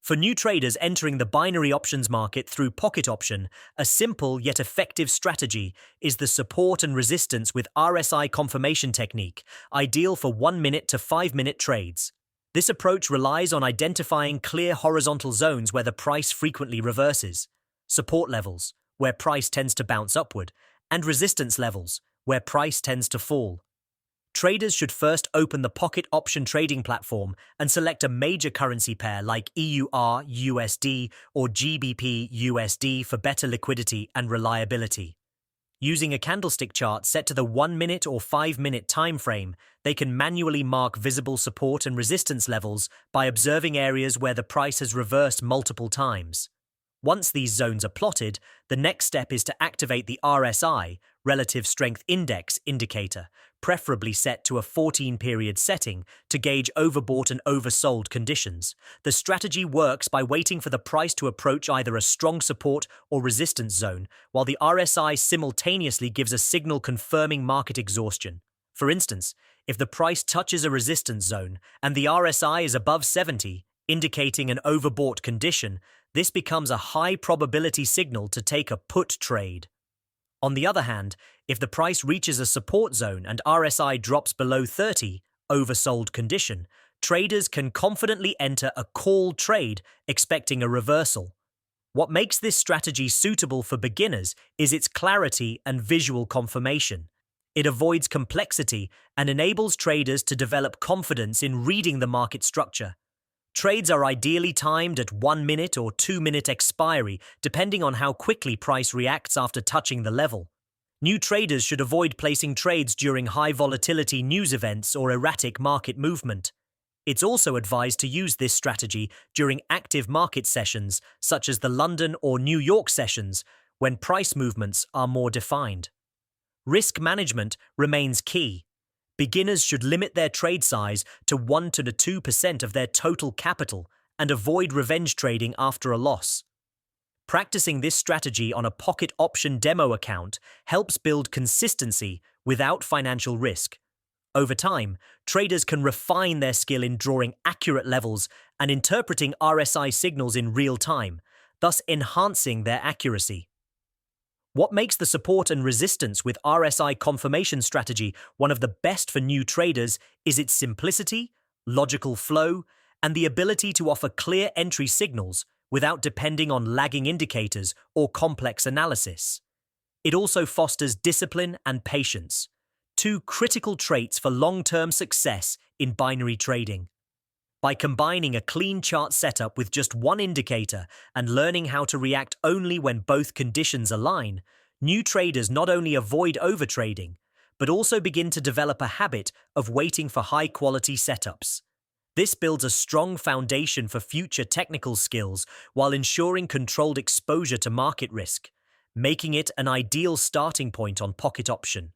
For new traders entering the binary options market through pocket option, a simple yet effective strategy is the support and resistance with RSI confirmation technique, ideal for 1-minute to 5-minute trades. This approach relies on identifying clear horizontal zones where the price frequently reverses, support levels, where price tends to bounce upward, and resistance levels, where price tends to fall. Traders should first open the Pocket Option trading platform and select a major currency pair like EUR USD or GBP USD for better liquidity and reliability. Using a candlestick chart set to the 1-minute or 5-minute time frame, they can manually mark visible support and resistance levels by observing areas where the price has reversed multiple times. Once these zones are plotted, the next step is to activate the RSI, Relative Strength Index indicator, preferably set to a 14-period setting to gauge overbought and oversold conditions. The strategy works by waiting for the price to approach either a strong support or resistance zone, while the RSI simultaneously gives a signal confirming market exhaustion. For instance, if the price touches a resistance zone and the RSI is above 70, indicating an overbought condition, this becomes a high probability signal to take a put trade. On the other hand, if the price reaches a support zone and RSI drops below 30, oversold condition, traders can confidently enter a call trade expecting a reversal. What makes this strategy suitable for beginners is its clarity and visual confirmation. It avoids complexity and enables traders to develop confidence in reading the market structure. Trades are ideally timed at 1-minute or 2-minute expiry, depending on how quickly price reacts after touching the level. New traders should avoid placing trades during high volatility news events or erratic market movement. It's also advised to use this strategy during active market sessions, such as the London or New York sessions, when price movements are more defined. Risk management remains key. Beginners should limit their trade size to 1 to 2% of their total capital and avoid revenge trading after a loss. Practicing this strategy on a pocket option demo account helps build consistency without financial risk. Over time, traders can refine their skill in drawing accurate levels and interpreting RSI signals in real time, thus enhancing their accuracy. What makes the support and resistance with RSI confirmation strategy one of the best for new traders is its simplicity, logical flow, and the ability to offer clear entry signals without depending on lagging indicators or complex analysis. It also fosters discipline and patience, two critical traits for long-term success in binary trading. By combining a clean chart setup with just one indicator and learning how to react only when both conditions align, new traders not only avoid overtrading, but also begin to develop a habit of waiting for high-quality setups. This builds a strong foundation for future technical skills while ensuring controlled exposure to market risk, making it an ideal starting point on pocket option.